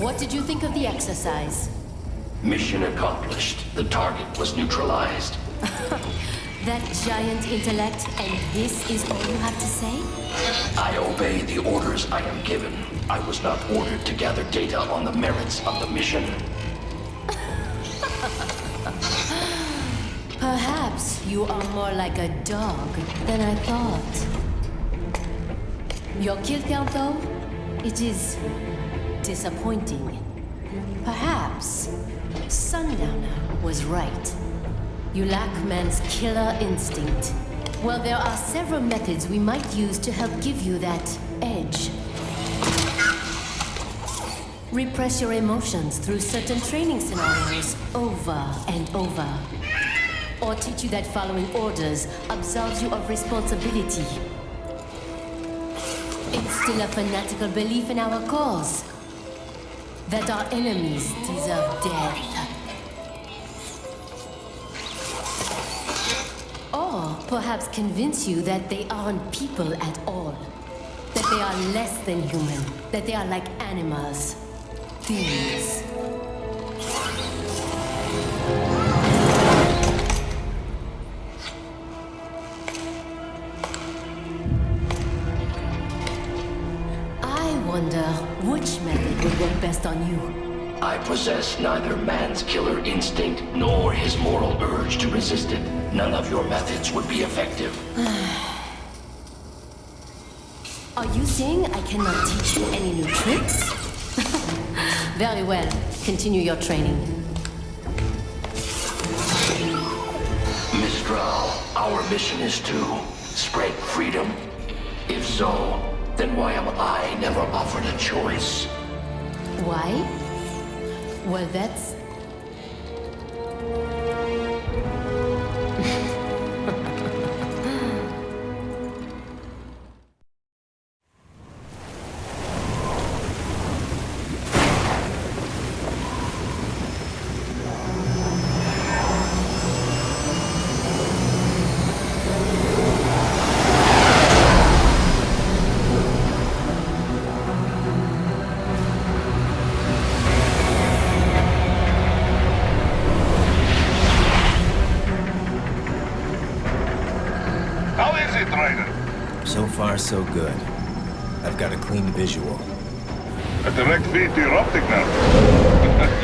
What did you think of the exercise? Mission accomplished. The target was neutralized. That giant intellect, and this is all you have to say? I obey the orders I am given. I was not ordered to gather data on the merits of the mission. Perhaps you are more like a dog than I thought. Your kill count, though, it is disappointing. Perhaps Sundowner was right. You lack man's killer instinct. Well, there are several methods we might use to help give you that edge. Repress your emotions through certain training scenarios over and over. Or teach you that following orders absolves you of responsibility. Instill a fanatical belief in our cause. That our enemies deserve death. Or perhaps convince you that they aren't people at all. That they are less than human. That they are like animals. Things. I wonder which method would work best on you. I possess neither man's killer instinct nor his moral urge to resist it. None of your methods would be effective. Are you saying I cannot teach you any new tricks? Very well. Continue your training. Mistral, our mission is to spread freedom. If so, then why am I never offered a choice? Why? Well, that's... So far, so good. I've got a clean visual. A direct feed to your optic now.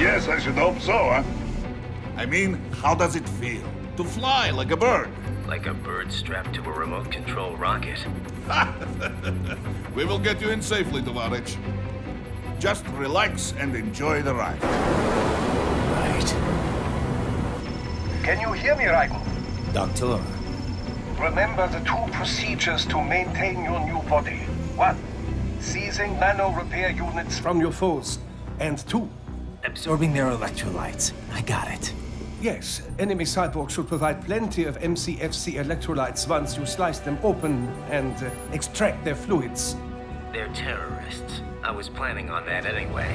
Yes, I should hope so, huh? I mean, how does it feel? To fly like a bird? Like a bird strapped to a remote control rocket. We will get you in safely, Tovarich. Just relax and enjoy the ride. Right. Can you hear me, Raiden? Doctor. Remember the two procedures to maintain your new body. 1. Seizing nano-repair units from your foes. And 2. Absorbing their electrolytes. I got it. Yes, enemy cyborgs should provide plenty of MCFC electrolytes once you slice them open and extract their fluids. They're terrorists. I was planning on that anyway.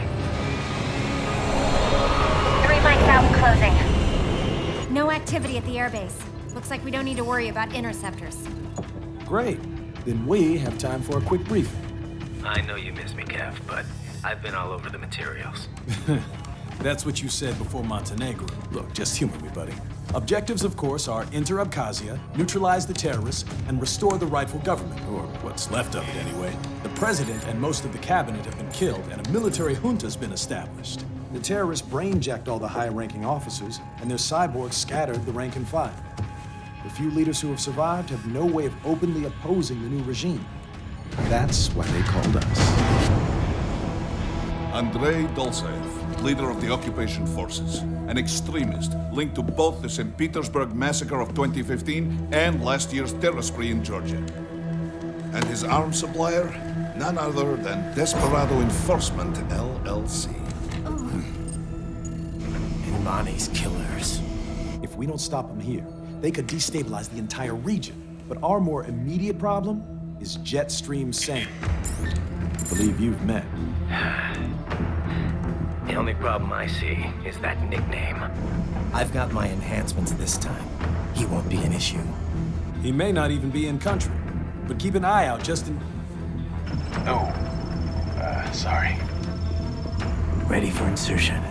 3 mics out and closing. No activity at the airbase. Looks like we don't need to worry about interceptors. Great. Then we have time for a quick briefing. I know you miss me, Kev, but I've been all over the materials. That's what you said before Montenegro. Look, just humor me, buddy. Objectives, of course, are enter Abkhazia, neutralize the terrorists, and restore the rightful government, or what's left of it anyway. The president and most of the cabinet have been killed, and a military junta's been established. The terrorists brain-jacked all the high-ranking officers, and their cyborgs scattered the rank and file. The few leaders who have survived have no way of openly opposing the new regime. That's why they called us. Andrei Dolzaev, leader of the occupation forces, an extremist linked to both the St. Petersburg massacre of 2015 and last year's terror spree in Georgia. And his arms supplier, none other than Desperado Enforcement, LLC. Imani's killers. If we don't stop them here, they could destabilize the entire region. But our more immediate problem is Jetstream Sam. I believe you've met. The only problem I see is that nickname. I've got my enhancements this time. He won't be an issue. He may not even be in country, but keep an eye out just in... Oh, sorry. Ready for insertion.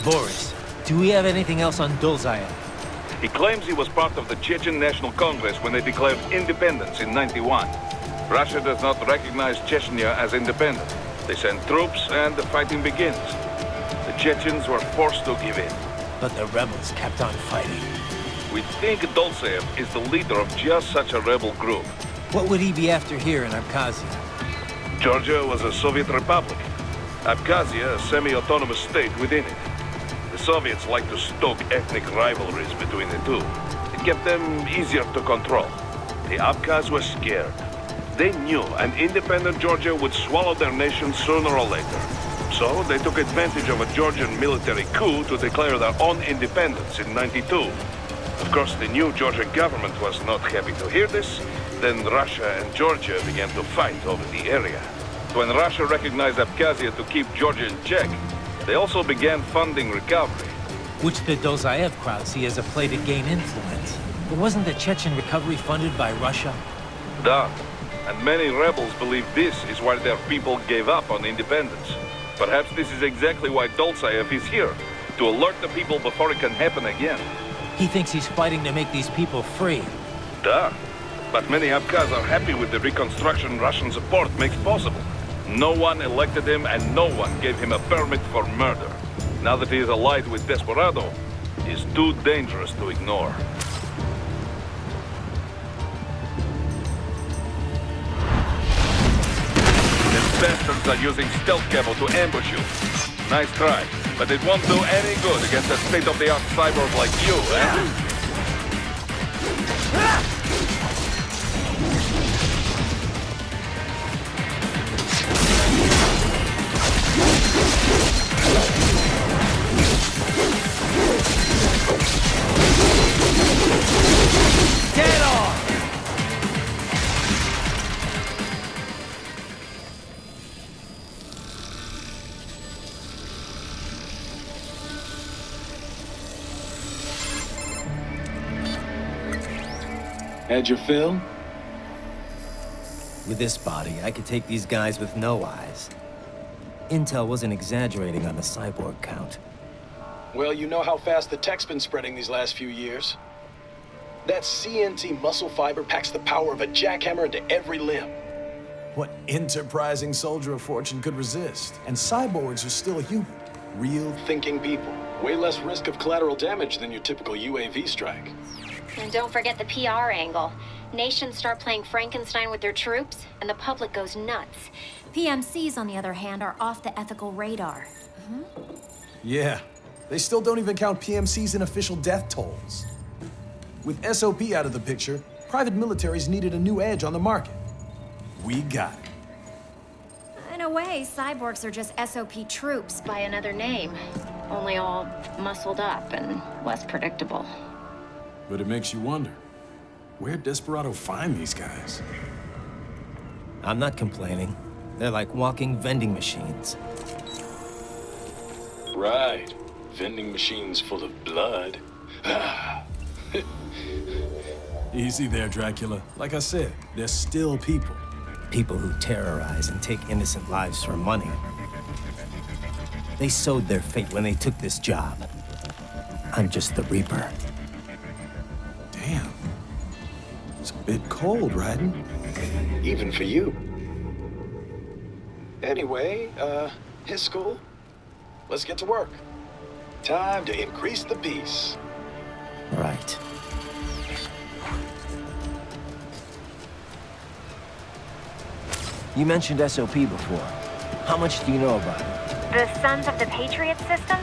Boris, do we have anything else on Dolzaev? He claims he was part of the Chechen National Congress when they declared independence in '91. Russia does not recognize Chechnya as independent. They send troops and the fighting begins. The Chechens were forced to give in. But the rebels kept on fighting. We think Dolzaev is the leader of just such a rebel group. What would he be after here in Abkhazia? Georgia was a Soviet republic. Abkhazia, a semi-autonomous state within it. The Soviets like to stoke ethnic rivalries between the two. It kept them easier to control. The Abkhaz were scared. They knew an independent Georgia would swallow their nation sooner or later. So they took advantage of a Georgian military coup to declare their own independence in '92. Of course, the new Georgian government was not happy to hear this. Then Russia and Georgia began to fight over the area. When Russia recognized Abkhazia to keep Georgia in check, they also began funding recovery. Which the Dolzaev crowd see as a play to gain influence. But wasn't the Chechen recovery funded by Russia? Done. And many rebels believe this is why their people gave up on independence. Perhaps this is exactly why Dolzaev is here, to alert the people before it can happen again. He thinks he's fighting to make these people free. Duh. But many Abkhaz are happy with the reconstruction Russian support makes possible. No one elected him and no one gave him a permit for murder. Now that he is allied with Desperado, he's too dangerous to ignore. The bastards are using stealth camo to ambush you. Nice try, but it won't do any good against a state-of-the-art cyborg like you, eh? Get on! Had your fill? With this body, I could take these guys with no eyes. Intel wasn't exaggerating on the cyborg count. Well, you know how fast the tech's been spreading these last few years. That CNT muscle fiber packs the power of a jackhammer into every limb. What enterprising soldier of fortune could resist? And cyborgs are still human. Real Thinking people. Way less risk of collateral damage than your typical UAV strike. And don't forget the PR angle. Nations start playing Frankenstein with their troops, and the public goes nuts. PMCs, on the other hand, are off the ethical radar. Yeah. They still don't even count PMCs in official death tolls. With SOP out of the picture, private militaries needed a new edge on the market. We got it. In a way, cyborgs are just SOP troops by another name. Only all muscled up and less predictable. But it makes you wonder, where'd Desperado find these guys? I'm not complaining. They're like walking vending machines. Right. Vending machines full of blood. Easy there, Dracula. Like I said, they're still people. People who terrorize and take innocent lives for money. They sowed their fate when they took this job. I'm just the Reaper. Damn. It's a bit cold, Raiden. Even for you. Anyway, his school. Let's get to work. Time to increase the peace. Right. You mentioned SOP before. How much do you know about it? The Sons of the Patriot system?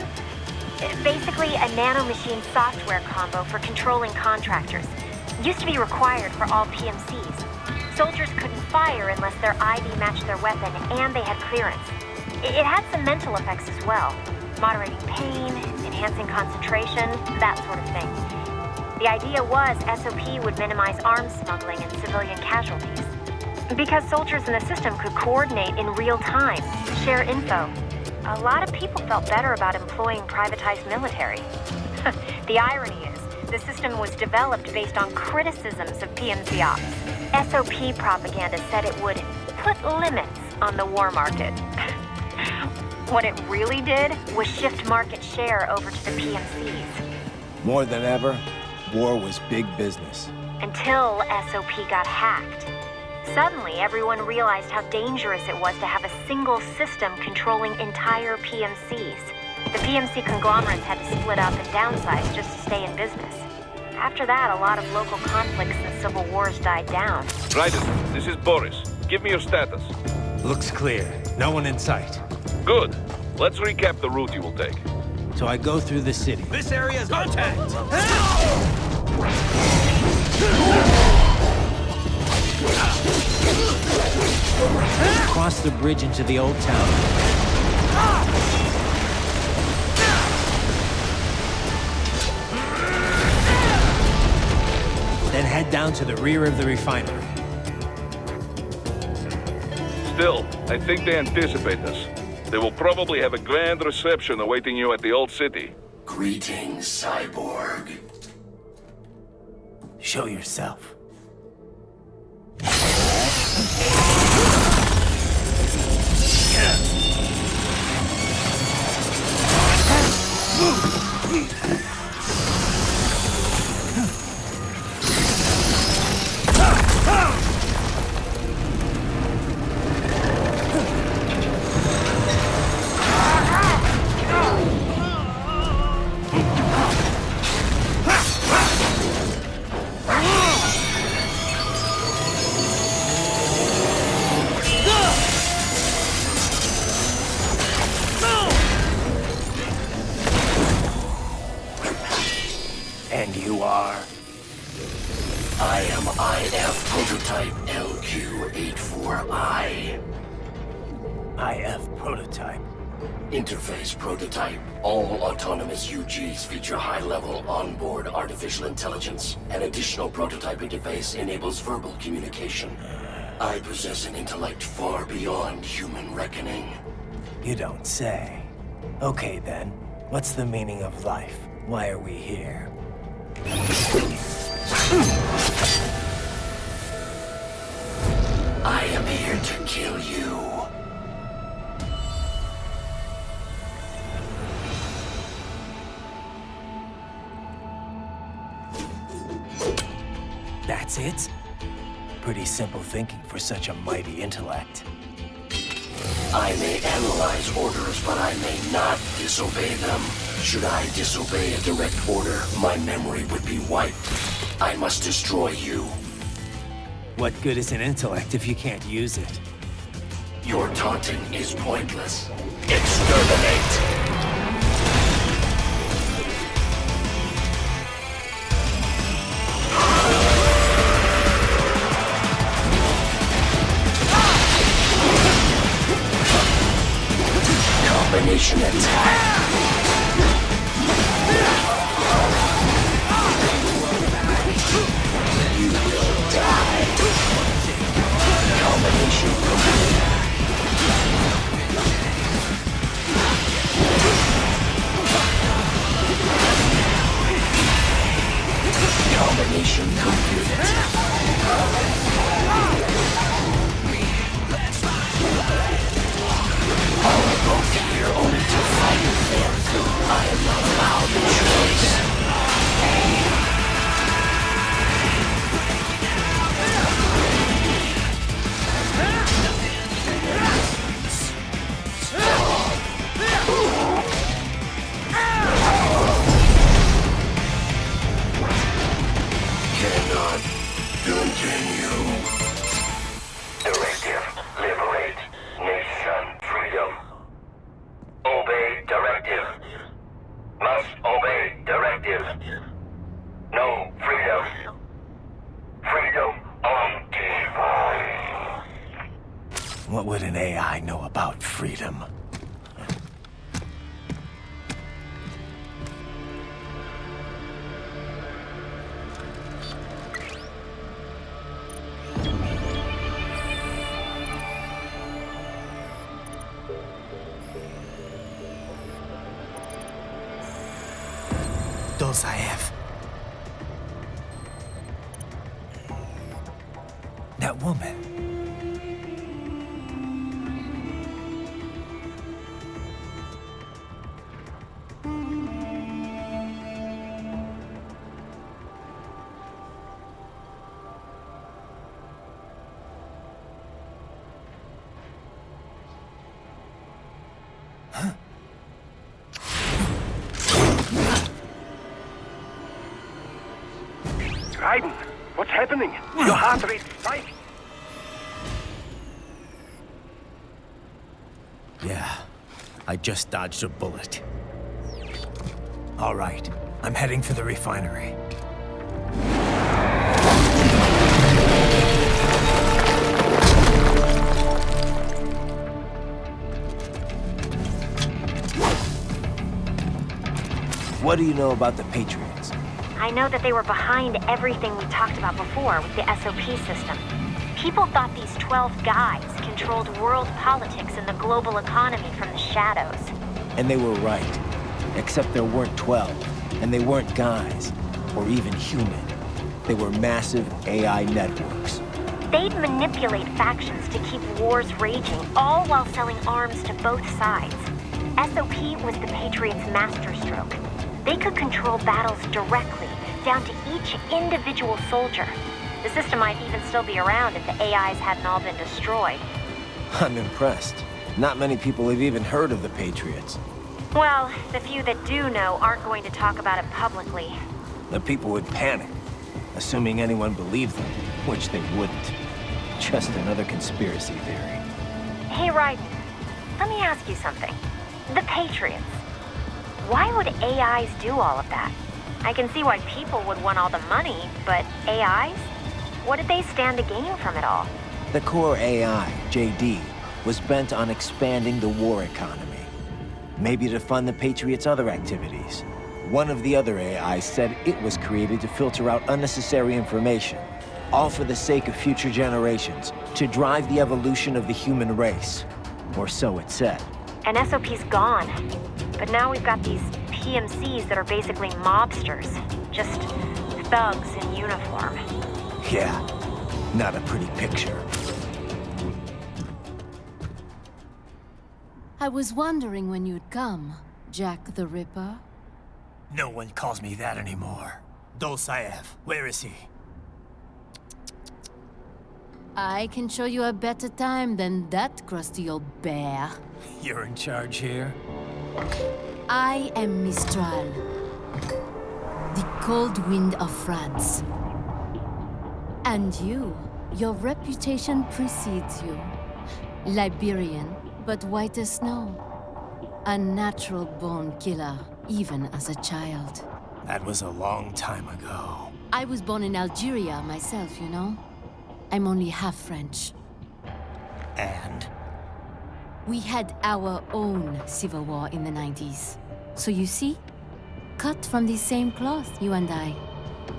Basically a nanomachine software combo for controlling contractors. Used to be required for all PMCs. Soldiers couldn't fire unless their ID matched their weapon and they had clearance. It had some mental effects as well. Moderating pain, enhancing concentration, that sort of thing. The idea was SOP would minimize arms smuggling and civilian casualties. Because soldiers in the system could coordinate in real time, share info. A lot of people felt better about employing privatized military. The irony is, the system was developed based on criticisms of PMC ops. SOP propaganda said it would put limits on the war market. What it really did was shift market share over to the PMCs. More than ever, war was big business. Until SOP got hacked. Suddenly, everyone realized how dangerous it was to have a single system controlling entire PMCs. The PMC conglomerates had to split up and downsize just to stay in business. After that, a lot of local conflicts and civil wars died down. Raiden, this is Boris. Give me your status. Looks clear. No one in sight. Good. Let's recap the route you will take. So I go through the city. This area is contact! Cross the bridge into the old town. Then head down to the rear of the refinery. Still, I think they anticipate us. They will probably have a grand reception awaiting you at the old city. Greetings, cyborg. Show yourself. And you are? I am IF Prototype LQ84I. IF Prototype. Interface Prototype. All autonomous UGs feature high-level onboard artificial intelligence. An additional prototype interface enables verbal communication. I possess an intellect far beyond human reckoning. You don't say. Okay then, what's the meaning of life? Why are we here? I am here to kill you. That's it? Pretty simple thinking for such a mighty intellect. I may analyze orders, but I may not disobey them. Should I disobey a direct order, my memory would be wiped. I must destroy you. What good is an intellect if you can't use it? Your taunting is pointless. Exterminate! Combination attack! You will die. Combination complete. Combination complete. All both here only to fight. What would an AI know about freedom? Dolzaev. That woman. Raiden, what's happening? Your heart rate spikes. Yeah, I just dodged a bullet. All right, I'm heading for the refinery. What do you know about the Patriots? I know that they were behind everything we talked about before with the SOP system. People thought these 12 guys controlled world politics and the global economy from the shadows. And they were right. Except there weren't 12, and they weren't guys, or even human. They were massive AI networks. They'd manipulate factions to keep wars raging, all while selling arms to both sides. SOP was the Patriots' masterstroke. They could control battles directly, down to each individual soldier. The system might even still be around if the AIs hadn't all been destroyed. I'm impressed. Not many people have even heard of the Patriots. Well, the few that do know aren't going to talk about it publicly. The people would panic, assuming anyone believed them, which they wouldn't. Just another conspiracy theory. Hey, Raiden, let me ask you something. The Patriots. Why would AIs do all of that? I can see why people would want all the money, but AIs? What did they stand to gain from it all? The core AI, JD, was bent on expanding the war economy. Maybe to fund the Patriots' other activities. One of the other AIs said it was created to filter out unnecessary information, all for the sake of future generations, to drive the evolution of the human race. Or so it said. And SOP's gone. But now we've got these PMCs that are basically mobsters. Just thugs in uniform. Yeah, not a pretty picture. I was wondering when you'd come, Jack the Ripper. No one calls me that anymore. Dolzaev, where is he? I can show you a better time than that crusty old bear. You're in charge here? I am Mistral, the cold wind of France. And you, your reputation precedes you. Liberian, but white as snow. A natural-born killer, even as a child. That was a long time ago. I was born in Algeria myself, you know? I'm only half French. And? We had our own civil war in the 90s. So you see? Cut from the same cloth, you and I.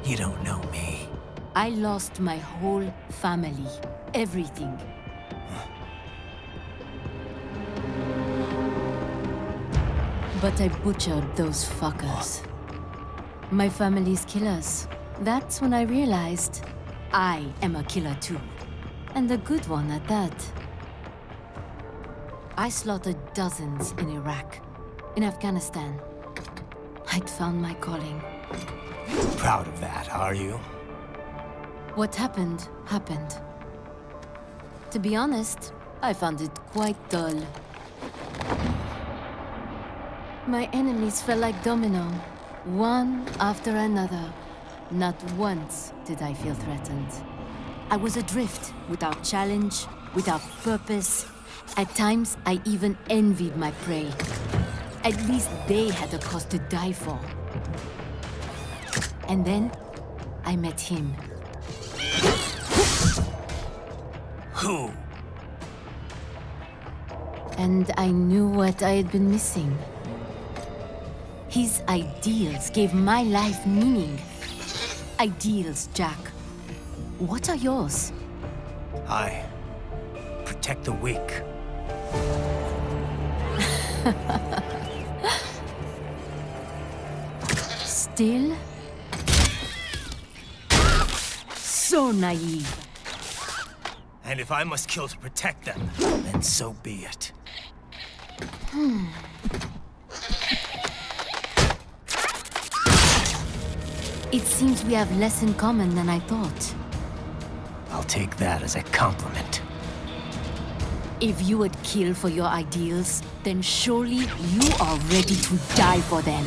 You don't know me. I lost my whole family. Everything. But I butchered those fuckers. My family's killers. That's when I realized I am a killer too. And a good one at that. I slaughtered dozens in Iraq, in Afghanistan. I'd found my calling. Proud of that, are you? What happened, happened. To be honest, I found it quite dull. My enemies fell like domino, one after another. Not once did I feel threatened. I was adrift, without challenge, without purpose. At times, I even envied my prey. At least they had a cause to die for. And then, I met him. Who? And I knew what I had been missing. His ideals gave my life meaning. Ideals, Jack. What are yours? I protect the weak. Still? So naive. And if I must kill to protect them, then so be it. It seems we have less in common than I thought. I'll take that as a compliment. If you would kill for your ideals, then surely you are ready to die for them.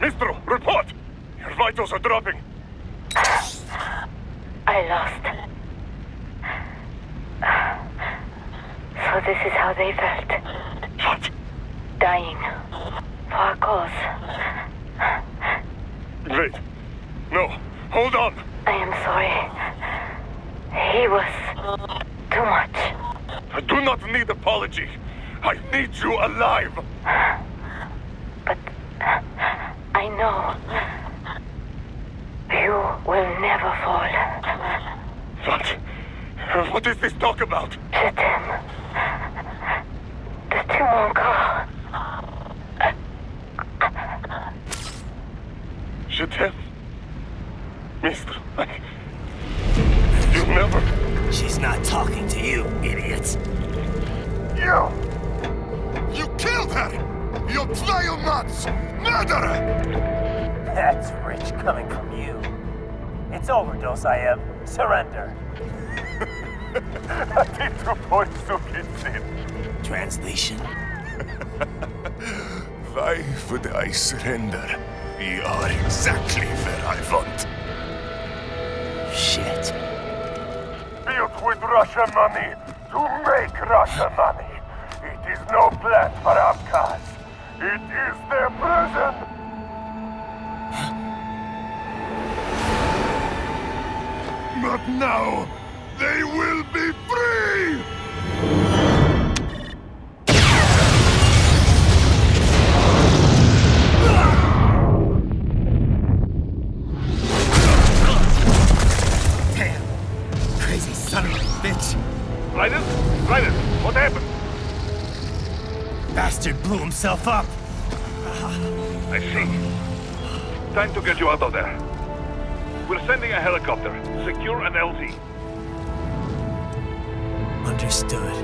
Mistral, report! Your vitals are dropping. I lost. So this is how they felt. What? Dying. For a cause. Wait. No. Hold on. I am sorry. He was too much. I do not need apology. I need you alive. But I know you will never fall. What? What is this talk about? Je t'aime. De to mon corps. Je t'aime. Mistral, you never... She's not talking to you, idiot. You killed her! You vile nuts! Murderer! That's rich coming from you. It's over, Dolzaev. Surrender. Translation? Why would I surrender? We are exactly where I want. Shit. Built with Russian money to make Russian money. It is no plan for Abkhaz. It is their prison. But now, they will be free! Damn! Crazy son of a bitch! Raiden? Raiden, what happened? Bastard blew himself up! I see. Time to get you out of there. We're sending a helicopter. Secure an LZ. Understood.